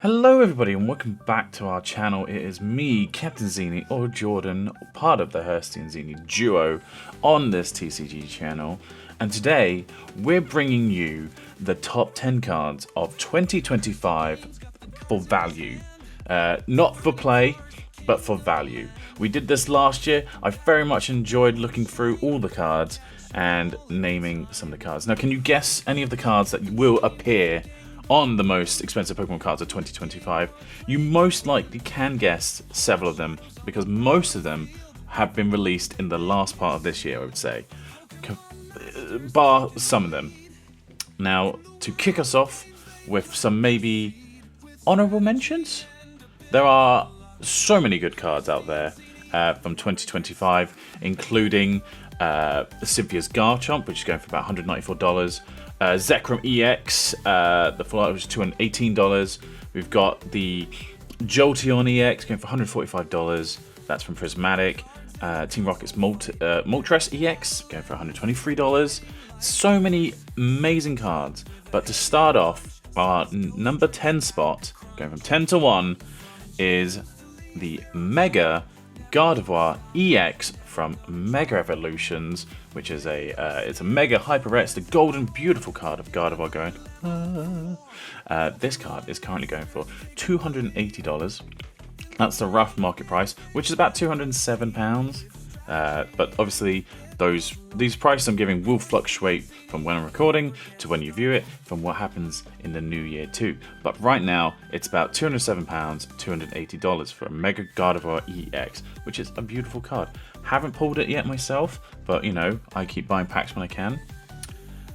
Hello everybody and welcome back to our channel. It is me, Captain Zini, or Jordan, part of the Hursty and Zini duo on this TCG channel. And today we're bringing you the top 10 cards of 2025 for value. Not for play, but for value. We did this last year. I very much enjoyed looking through all the cards and naming some of the cards. Now, can you guess any of the cards that will appear on the most expensive Pokemon cards of 2025? You most likely can guess several of them because most of them have been released in the last part of this year, I would say, bar some of them. Now, to kick us off with some maybe honorable mentions, there are so many good cards out there from 2025, including Cynthia's Garchomp, which is going for about $194. Zekrom EX, the Fallout, which is $218. We've got the Jolteon EX going for $145. That's from Prismatic. Team Rocket's Moltres EX going for $123. So many amazing cards. But to start off, our number 10 spot, going from 10 to 1, is the Mega Gardevoir EX from Mega Evolutions, which is it's a Mega Hyper Rare. It's the golden beautiful card of Gardevoir going. This card is currently going for $280. That's the rough market price, which is about £207. But obviously, these prices I'm giving will fluctuate from when I'm recording to when you view it, from what happens in the new year too. But right now, it's about £207, $280 for a Mega Gardevoir EX, which is a beautiful card. Haven't pulled it yet myself, but you know, I keep buying packs when I can.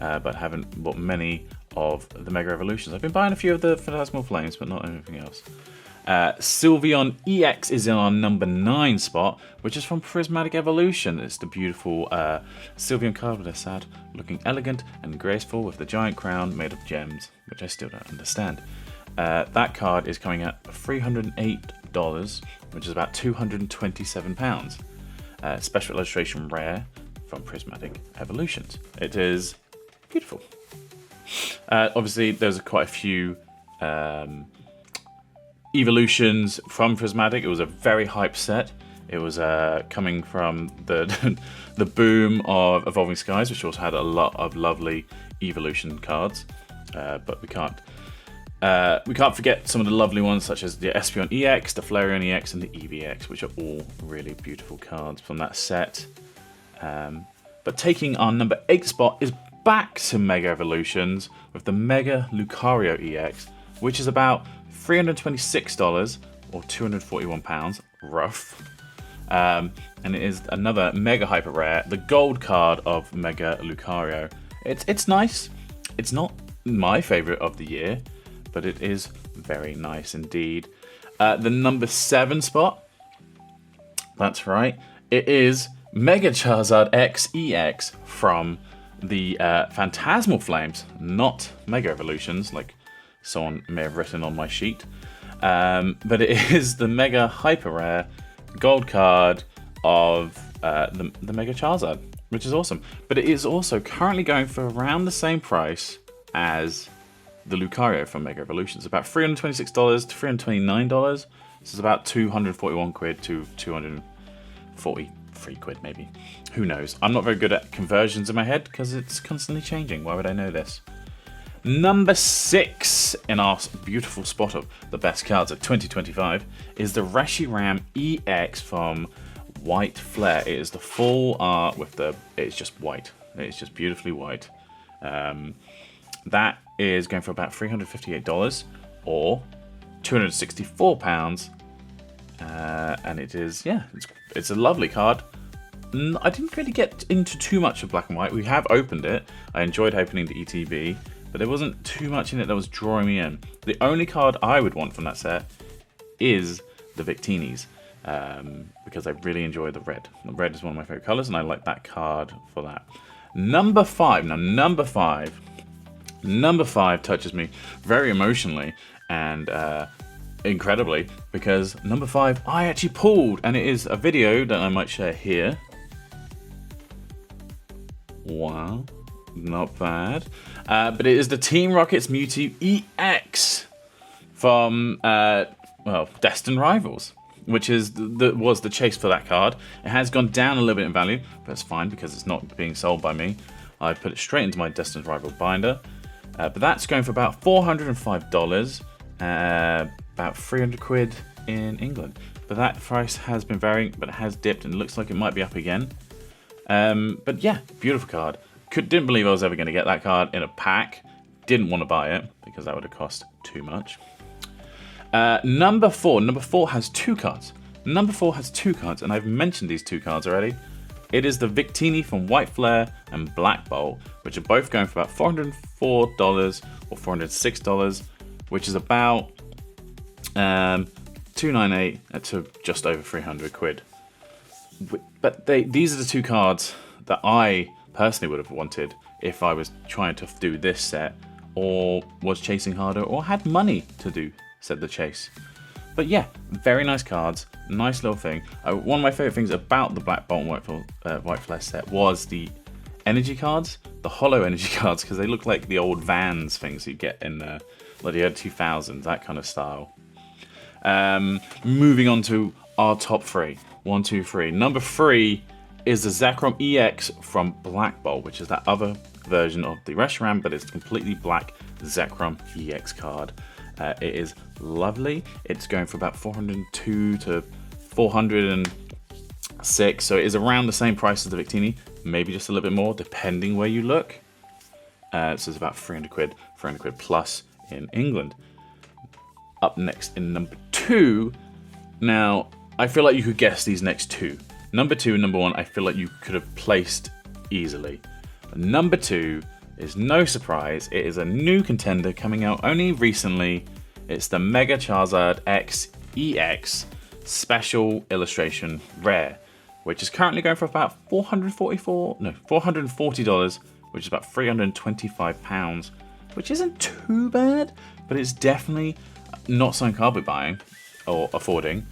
But haven't bought many of the Mega Evolutions. I've been buying a few of the Phantasmal Flames, but not anything else. Sylveon EX is in our number 9 spot, which is from Prismatic Evolution. It's the beautiful Sylveon card with a sad, looking elegant and graceful with the giant crown made of gems, which I still don't understand. That card is coming at $308, which is about £227. Special illustration rare from Prismatic Evolutions. It is beautiful. Obviously, there's quite a few evolutions from Prismatic. It was a very hype set. It was coming from the the boom of Evolving Skies, which also had a lot of lovely evolution cards. But we can't forget some of the lovely ones, such as the Espeon EX, the Flareon EX, and the EVX, which are all really beautiful cards from that set. But taking our number 8 spot is back to Mega Evolutions with the Mega Lucario EX, which is about $326 or £241, rough. And it is another Mega Hyper Rare, the gold card of Mega Lucario. It's nice. It's not my favourite of the year, but it is very nice indeed. The number 7 spot, that's right, it is Mega Charizard X EX from the Phantasmal Flames, not Mega Evolutions, like someone may have written on my sheet. But it is the Mega Hyper Rare gold card of the Mega Charizard, which is awesome. But it is also currently going for around the same price as the Lucario from Mega Evolutions, about $326 to $329. This is about 241 quid to 243 quid maybe. Who knows? I'm not very good at conversions in my head because it's constantly changing. Why would I know this? Number 6 in our beautiful spot of the best cards of 2025 is the Reshiram EX from White Flare. It is the full art with it's just white. It's just beautifully white. That is going for about $358 or £264. And it is, it's a lovely card. I didn't really get into too much of Black and White. We have opened it. I enjoyed opening the ETB, but there wasn't too much in it that was drawing me in. The only card I would want from that set is the Victinis, because I really enjoy the red. The red is one of my favorite colors, and I like that card for that. Number 5. Now, number 5 touches me very emotionally and incredibly, because number 5 I actually pulled, and it is a video that I might share here. Wow, not bad. But it is the Team Rocket's Mewtwo EX from Destined Rivals, which is was the chase for that card. It has gone down a little bit in value, but it's fine because it's not being sold by me. I put it straight into my Destined Rival binder. But that's going for about $405, about 300 quid in England. But that price has been varying, but it has dipped and it looks like it might be up again. But yeah, beautiful card. Didn't believe I was ever going to get that card in a pack. Didn't want to buy it because that would have cost too much. Number 4 has 2 cards. Number 4 has 2 cards, and I've mentioned these 2 cards already. It is the Victini from White Flare and Black Bolt, which are both going for about $404 or $406, which is about $298 to just over 300 quid. But these are the 2 cards that I personally would have wanted if I was trying to do this set, or was chasing harder, or had money to do said the chase. But yeah, very nice cards, nice little thing. One of my favourite things about the Black Bolt and White Flare set was the energy cards, the hollow energy cards, because they look like the old Vans things you get in like the early 2000s, that kind of style. Moving on to our top 3. 1, 2, 3. Number 3 is the Zekrom EX from Black Bolt, which is that other version of the Reshiram, but it's completely black Zekrom EX card. It is lovely. It's going for about 402 to 406, so it is around the same price as the Victini, maybe just a little bit more, depending where you look. So it's about 300 quid plus in England. Up next in number 2. Now, I feel like you could guess these next 2. Number 2 and number 1, I feel like you could have placed easily. Number 2 is no surprise. It is a new contender coming out only recently. It's the Mega Charizard X EX Special Illustration Rare, which is currently going for about $440, which is about £325, which isn't too bad, but it's definitely not something I'll be buying or affording.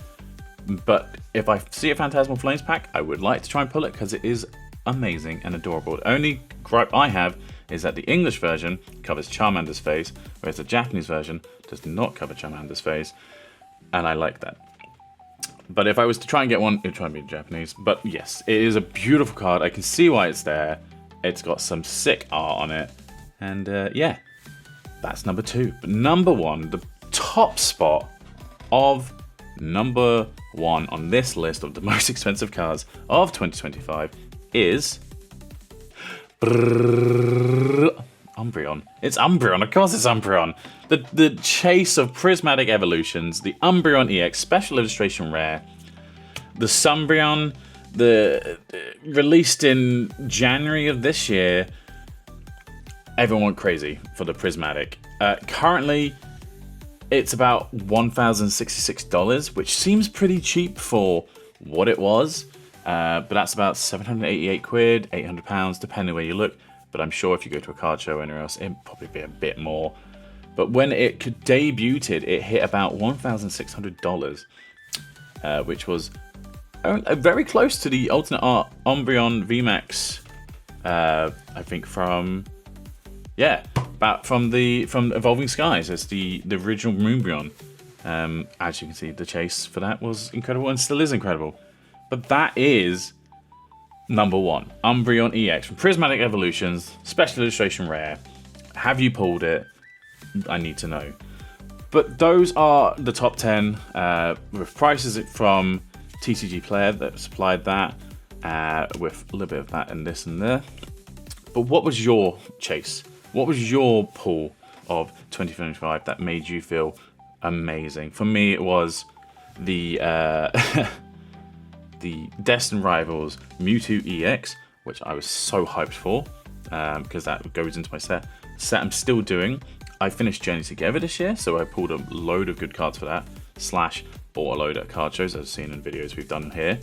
But if I see a Phantasmal Flames pack, I would like to try and pull it because it is amazing and adorable. The only gripe I have is that the English version covers Charmander's face, whereas the Japanese version does not cover Charmander's face, and I like that. But if I was to try and get one, it would try and be Japanese. But yes, it is a beautiful card. I can see why it's there. It's got some sick art on it, and yeah, that's number 2. But number 1, the top spot of number 1 on this list of the most expensive cards of 2025 is Umbreon. It's Umbreon, of course it's Umbreon. The chase of Prismatic Evolutions, the Umbreon EX Special Illustration Rare, the Sumbreon, released in January of this year. Everyone went crazy for the Prismatic. Currently, it's about $1,066, which seems pretty cheap for what it was. But that's about 788 quid, 800 pounds, depending where you look. But I'm sure if you go to a card show or anywhere else, it'd probably be a bit more. But when it debuted, it hit about $1,600, which was very close to the alternate art Umbreon VMAX. I think from Evolving Skies. It's the original Moonbreon. As you can see, the chase for that was incredible and still is incredible. But that is number 1, Umbreon EX from Prismatic Evolutions, Special Illustration Rare. Have you pulled it? I need to know. But those are the top 10 with prices from TCG Player that supplied that with a little bit of that and this and there. But what was your chase? What was your pull of 2025 that made you feel amazing? For me, it was the the Destined Rivals Mewtwo EX, which I was so hyped for, because that goes into my set I'm still doing. I finished Journey Together this year, so I pulled a load of good cards for that, / bought a load at card shows, as seen in videos we've done here.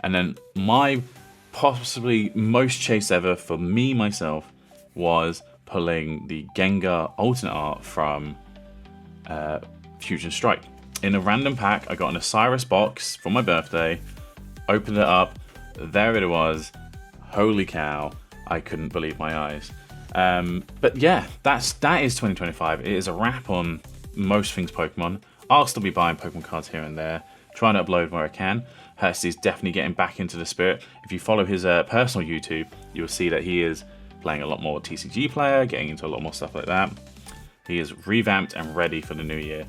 And then my possibly most chase ever for me, myself, was pulling the Gengar alternate art from Fusion Strike. In a random pack, I got an Osiris box for my birthday, opened it up, there it was. Holy cow, I couldn't believe my eyes. But yeah, that is 2025. It is a wrap on most things Pokemon. I'll still be buying Pokemon cards here and there, trying to upload where I can. Hursty's definitely getting back into the spirit. If you follow his personal YouTube, you will see that he is playing a lot more TCG player, getting into a lot more stuff like that. He is revamped and ready for the new year.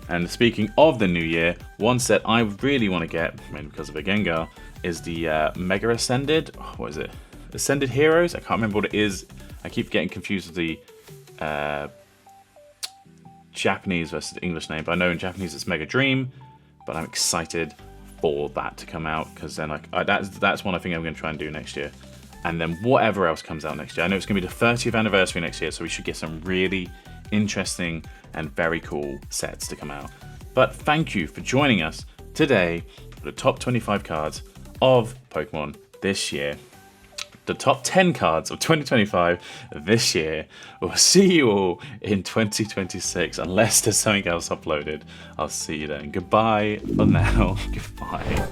And speaking of the new year, one set I really want to get, mainly because of a Gengar, is the Mega Ascended. What is it? Ascended Heroes? I can't remember what it is. I keep getting confused with the Japanese versus the English name, but I know in Japanese it's Mega Dream. But I'm excited for that to come out, because then that's one I think I'm going to try and do next year. And then whatever else comes out next year. I know it's going to be the 30th anniversary next year, so we should get some really interesting and very cool sets to come out. But thank you for joining us today for the top 25 cards of Pokemon this year. The top 10 cards of 2025 this year. We'll see you all in 2026, unless there's something else uploaded. I'll see you then. Goodbye for now. Goodbye.